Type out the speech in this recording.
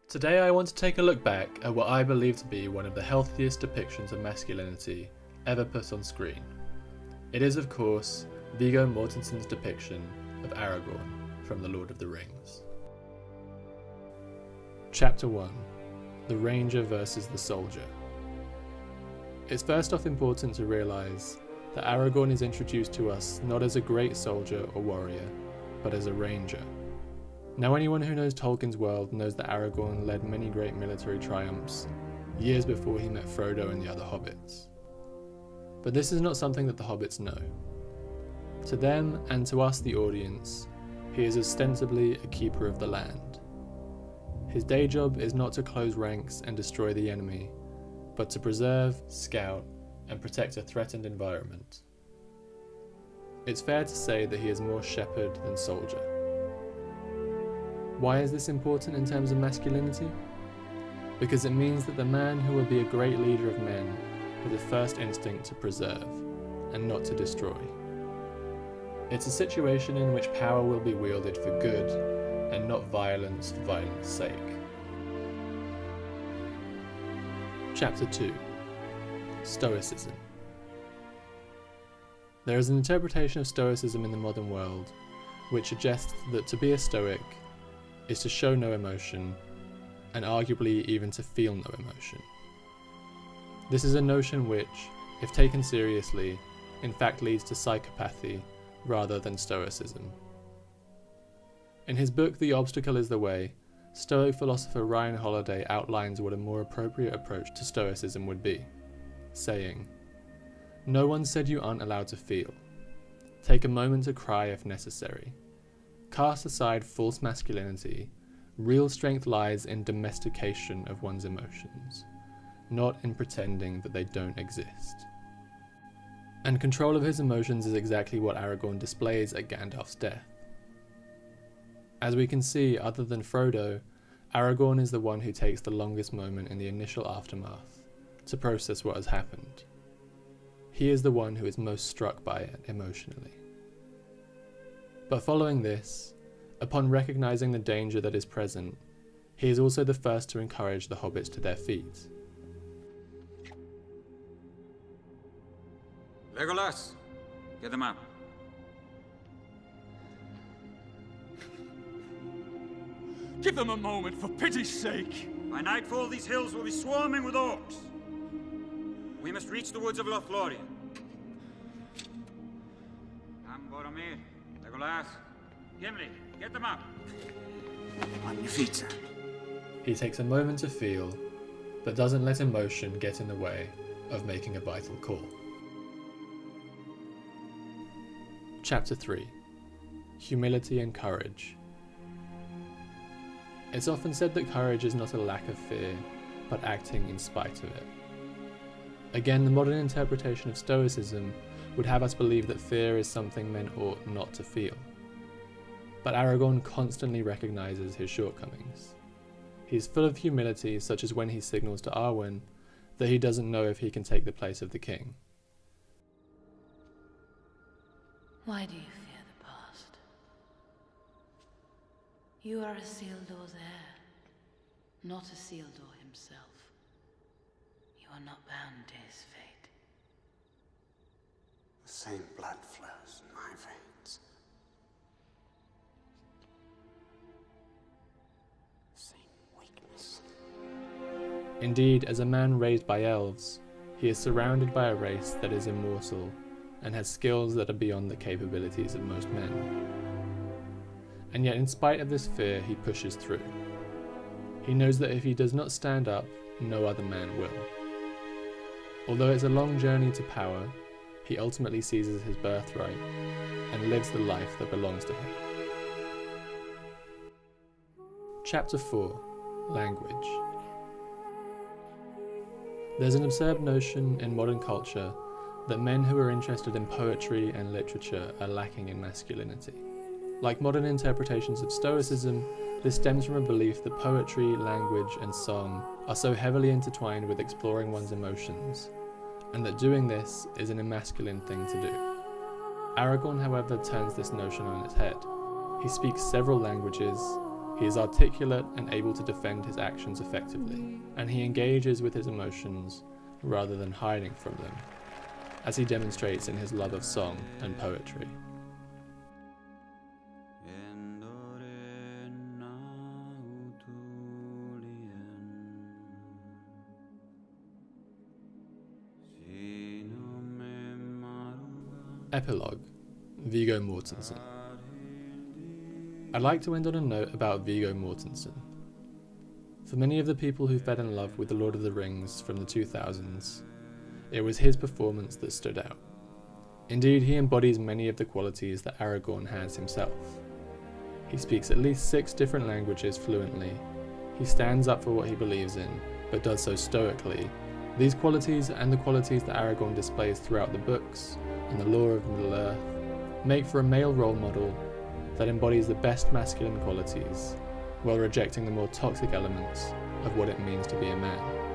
Today I want to take a look back at what I believe to be one of the healthiest depictions of masculinity ever put on screen. It is, of course, Viggo Mortensen's depiction of Aragorn from The Lord of the Rings. Chapter 1: The Ranger versus the Soldier. It's first off important to realise that Aragorn is introduced to us not as a great soldier or warrior, but as a ranger. Now, anyone who knows Tolkien's world knows that Aragorn led many great military triumphs years before he met Frodo and the other hobbits. But this is not something that the hobbits know. To them, and to us the audience, he is ostensibly a keeper of the land. His day job is not to close ranks and destroy the enemy, but to preserve, scout, and protect a threatened environment. It's fair to say that he is more shepherd than soldier. Why is this important in terms of masculinity? Because it means that the man who will be a great leader of men has a first instinct to preserve, and not to destroy. It's a situation in which power will be wielded for good, and not violence for violence sake. Chapter 2: Stoicism. There is an interpretation of Stoicism in the modern world which suggests that to be a Stoic is to show no emotion, and arguably even to feel no emotion. This is a notion which, if taken seriously, in fact leads to psychopathy rather than Stoicism. In his book The Obstacle is the Way, Stoic philosopher Ryan Holiday outlines what a more appropriate approach to Stoicism would be, saying, "No one said you aren't allowed to feel. Take a moment to cry if necessary. Cast aside false masculinity. Real strength lies in domestication of one's emotions, not in pretending that they don't exist." And control of his emotions is exactly what Aragorn displays at Gandalf's death. As we can see, other than Frodo, Aragorn is the one who takes the longest moment in the initial aftermath to process what has happened. He is the one who is most struck by it emotionally. But following this, upon recognising the danger that is present, he is also the first to encourage the hobbits to their feet. Legolas, get them out. Give them a moment, for pity's sake! By nightfall, these hills will be swarming with orcs. We must reach the woods of Lothlorien. Come, Boromir, Legolas, Gimli, get them out. On your feet, sir. He takes a moment to feel, but doesn't let emotion get in the way of making a vital call. Chapter 3: Humility and Courage. It's often said that courage is not a lack of fear, but acting in spite of it. Again, the modern interpretation of Stoicism would have us believe that fear is something men ought not to feel. But Aragorn constantly recognises his shortcomings. He is full of humility, such as when he signals to Arwen that he doesn't know if he can take the place of the king. Why do you fear the past? You are Isildur's heir, not Isildur himself. You are not bound to his fate. The same blood flows in my veins. Same weakness. Indeed, as a man raised by elves, he is surrounded by a race that is immortal and has skills that are beyond the capabilities of most men. And yet, in spite of this fear, he pushes through. He knows that if he does not stand up, no other man will. Although it's a long journey to power, he ultimately seizes his birthright and lives the life that belongs to him. Chapter 4: Language. There's an absurd notion in modern culture that men who are interested in poetry and literature are lacking in masculinity. Like modern interpretations of Stoicism, this stems from a belief that poetry, language, and song are so heavily intertwined with exploring one's emotions, and that doing this is an emasculine thing to do. Aragorn, however, turns this notion on its head. He speaks several languages, He is articulate and able to defend his actions effectively, and he engages with his emotions rather than hiding from them, as he demonstrates in his love of song and poetry. Epilogue, Viggo Mortensen. I'd like to end on a note about Viggo Mortensen. For many of the people who fell in love with The Lord of the Rings from the 2000s, it was his performance that stood out. Indeed, he embodies many of the qualities that Aragorn has himself. He speaks at least 6 different languages fluently, he stands up for what he believes in, but does so stoically. These qualities, and the qualities that Aragorn displays throughout the books and the lore of Middle-earth, make for a male role model that embodies the best masculine qualities, while rejecting the more toxic elements of what it means to be a man.